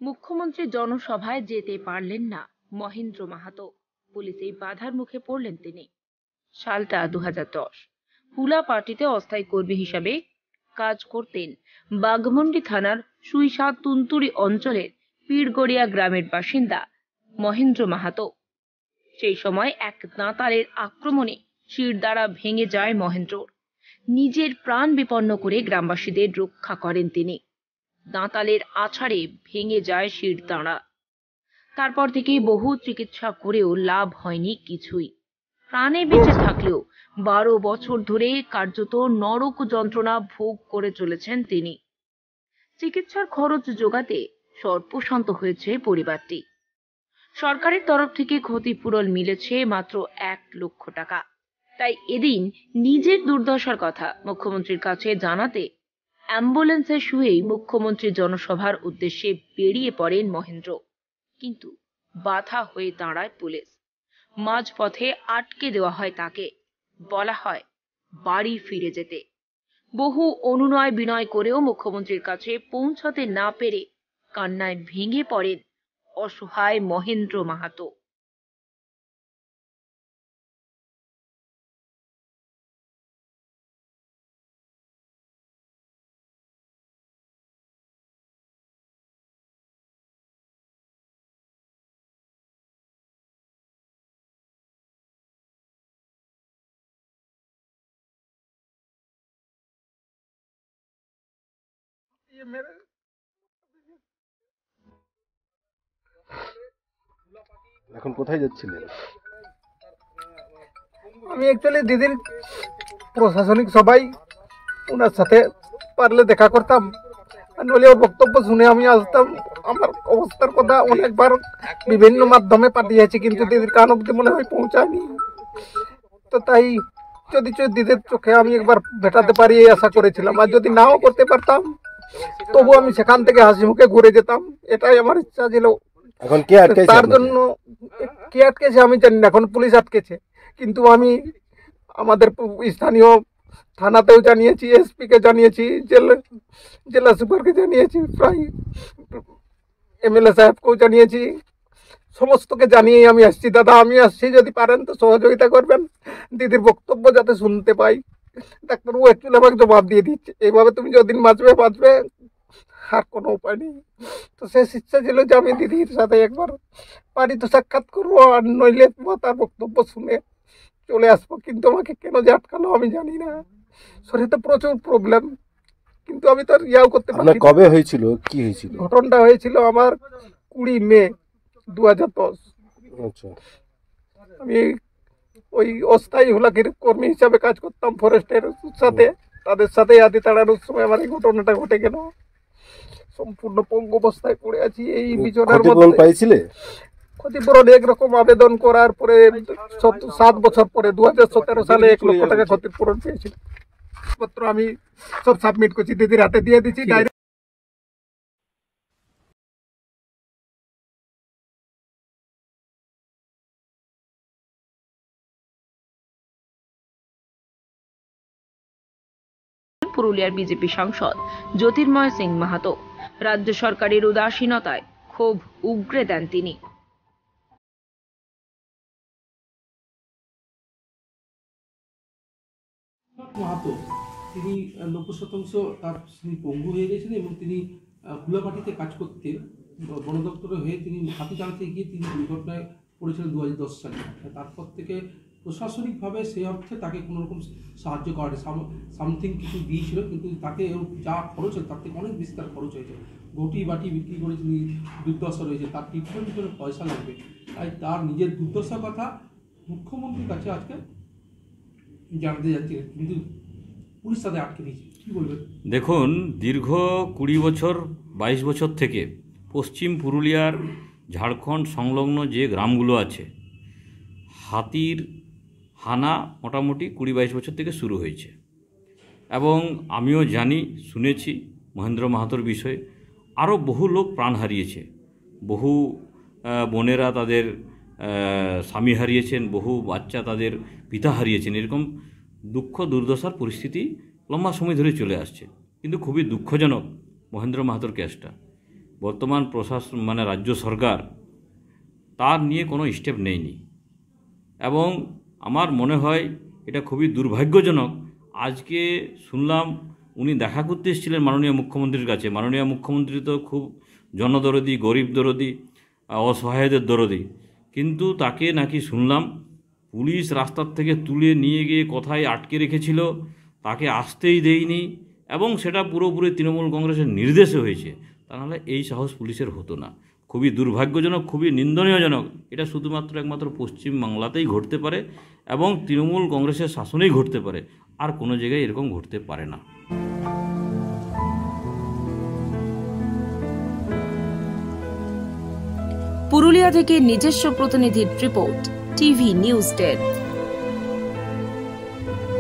মুখ্যমন্ত্রী জনসভায় যেতে পারলেন না মহেন্দ্র মাহাতো। পুলিশের বাধার মুখে পড়লেন তিনি। সালটা 2010। হুলা পার্টিতে অস্থায়ী কর্মী হিসাবে কাজ করতেন বাঘমুন্ডি থানার সুইসা তুন্তুরি অঞ্চলের পীরগড়িয়া গ্রামের বাসিন্দা মহেন্দ্র মাহাতো। সেই সময় এক দাঁতালের আক্রমণে শিরদাঁড়া ভেঙে যায় মহেন্দ্রর। নিজের প্রাণ বিপন্ন করে গ্রামবাসীদের রক্ষা করেন তিনি। দাঁতালের আছাড়ে ভেঙে যায় শিরদাঁড়া। তারপর থেকে বহু চিকিৎসা করেও লাভ হয়নি কিছুই। প্রাণে বেঁচে থাকলেও 12 বছর ধরে কার্যত নরক যন্ত্রণা ভোগ করে চলেছেন তিনি। চিকিৎসার খরচ জোগাতে সর্বশান্ত হয়েছে পরিবারটি। সরকারের তরফ থেকে ক্ষতিপূরণ মিলেছে মাত্র 1 লক্ষ টাকা। তাই এদিন নিজের দুর্দশার কথা মুখ্যমন্ত্রীর কাছে জানাতে অ্যাম্বুলেন্সে শুয়েই মুখ্যমন্ত্রী জনসভার উদ্দেশ্যে বেরিয়ে পড়েন মহেন্দ্র। কিন্তু বাধা হয়ে দাঁড়ায় পুলিশ। মাঝপথে আটকে দেওয়া হয় তাকে। বলা হয় বাড়ি ফিরে যেতে। বহু অনুনয় বিনয় করেও মুখ্যমন্ত্রীর কাছে পৌঁছাতে না পেরে কান্নায় ভেঙে পড়েন অসহায় মহেন্দ্র মাহাতো। এখন কোথায় যাচ্ছিলেন? আমি অ্যাকচুয়ালি দিদির প্রশাসনিক সবাই ওনার সাথে পারলে দেখা করতাম, আর নইলে ওর বক্তব্য শুনে আমি আসতাম। আমার অবস্থার কথা অনেকবার বিভিন্ন মাধ্যমে পাঠিয়েছি, কিন্তু দিদির কান অব্দি মনে হয় পৌঁছায়নি। তো তাই যদি দিদির চোখে আমি একবার ভেটাতে পারি এই আশা করেছিলাম, আর যদি নাও করতে পারতাম তবু আমি সেখান থেকে হাসি মুখে ঘুরে যেতাম, এটাই আমার ইচ্ছা ছিল। এখন কে আটকেছে? তার জন্য কে আটকেছে আমি জানি না, এখন পুলিশ আটকেছে। কিন্তু আমি আমাদের স্থানীয় থানাতেও জানিয়েছি, এসপিকে জানিয়েছি, জেলা সুপারকে জানিয়েছি, প্রায় এমএলএ সাহেবকেও জানিয়েছি। সমস্তকে জানিয়েই আমি আসছি। দাদা আমি আসছি, যদি পারেন তো সহযোগিতা করবেন, দিদির বক্তব্য যাতে শুনতে পাই। ডাক্তারবাবু অ্যাকচুয়ালি আমাকে জবাব দিয়ে দিচ্ছে, এইভাবে তুমি যতদিন বাঁচবে, আর কোনো উপায় নেই। তো শেষ ইচ্ছা ছিল যে আমি দিদির সাথে একবার পারি তো সাক্ষাৎ করবো, আর নইলে তার বক্তব্য শুনে চলে আসবো। কিন্তু আমাকে কেন যে আটকালো আমি জানি না। শরীরে প্রচুর প্রবলেম, কিন্তু আমি তো আর ইয়াও করতে পারি। কবে হয়েছিল, কি হয়েছিল? ঘটনাটা হয়েছিল আমার 20 মে 2010। আচ্ছা। আমি ওই অস্থায়ী হুলাকির কর্মী হিসাবে কাজ করতাম ফরেস্টের সাথে। তাদের সাথে হাতি তাড়ানোর সময় আমার এই ঘটনাটা ঘটে গেল। সম্পূর্ণ পঙ্গু অবস্থায় পড়ে আছি এই বিছানার মধ্যে। পাইছিলে? ক্ষতিপূরণ একরকম আবেদন করার পরে 7 বছর পরে 2017 সালে 1 লক্ষ টাকা ক্ষতিপূরণ পেয়েছিল। পত্র আমি সব সাবমিট করছি, দিদির হাতে দিয়ে দিচ্ছি। পুরুলিয়ার বিজেপি সাংসদ জ্যোতির্ময় সিং মাহাতো। রাজ্য সরকারের উদাসীনতায় ক্ষোভ উগরে দেন তিনি। মাহাতো তিনি 90% তিনি পঙ্গু হয়ে গেছেন এবং তিনি হুলাপাটিতে কাজ করতেন। বন দপ্তরে হয়ে তিনি হাতি চালাতে গিয়ে তিনি দুর্ঘটনায় পড়েছিলেন 2010 সালে। তারপর থেকে প্রশাসনিকভাবে সেই অর্থে তাকে কোনোরকম সাহায্য করেনি। সামথিং কিছু দিয়েছিল, কিন্তু তাকে যা খরচ হয় তার থেকে অনেক বেশি তার খরচ হয়েছে। ঘটি বাটি বিক্রি করে তিনি দুর্দশা রয়েছে, তার ট্রিটমেন্টের জন্য পয়সা লাগবে। তাই তার নিজের দুর্দশার কথা মুখ্যমন্ত্রীর কাছে আজকে জানতে যাচ্ছে, কিন্তু পুলিশ তাদের আটকে দিয়েছে। কী বলবেন? দেখুন, দীর্ঘ 20 বছর 22 বছর থেকে পশ্চিম পুরুলিয়ার ঝাড়খণ্ড সংলগ্ন যে গ্রামগুলো আছে, হাতির হানা মোটামুটি 20-22 বছর থেকে শুরু হয়েছে। এবং আমিও জানি, শুনেছি মহেন্দ্র মাহাতোর বিষয়ে। আরও বহু লোক প্রাণ হারিয়েছে, বহু বোনেরা তাদের স্বামী হারিয়েছেন, বহু বাচ্চা তাদের পিতা হারিয়েছেন। এরকম দুঃখ দুর্দশার পরিস্থিতি লম্বা সময় ধরে চলে আসছে। কিন্তু খুবই দুঃখজনক মহেন্দ্র মাহাতোর কেসটা। বর্তমান প্রশাসন মানে রাজ্য সরকার তার নিয়ে কোনো স্টেপ নেয়নি এবং আমার মনে হয় এটা খুবই দুর্ভাগ্যজনক। আজকে শুনলাম উনি দেখা করতে এসেছিলেন মাননীয় মুখ্যমন্ত্রীর কাছে। মাননীয় মুখ্যমন্ত্রী তো খুব জনদরদি, গরিব দরদি, অসহায়দের দরদি, কিন্তু তাকে নাকি শুনলাম পুলিশ রাস্তার থেকে তুলে নিয়ে গিয়ে কোথায় আটকে রেখেছিল, তাকে আসতেই দেয়নি এবং সেটা পুরোপুরি তৃণমূল কংগ্রেসের নির্দেশে হয়েছে। তা নাহলে এই সাহস পুলিশের হতো না। খুবই দুর্ভাগ্যজনক, খুবই নিন্দনীয়জনক। এটা শুধুমাত্র একমাত্র পশ্চিম বাংলাতেই ঘটতে পারে এবং তৃণমূল কংগ্রেসের শাসনেই ঘটতে পারে, আর কোনো জায়গায় এরকম ঘটতে পারে না। পুরুলিয়া থেকে নিজস্ব প্রতিনিধির রিপোর্ট, টিভি নিউজ 10।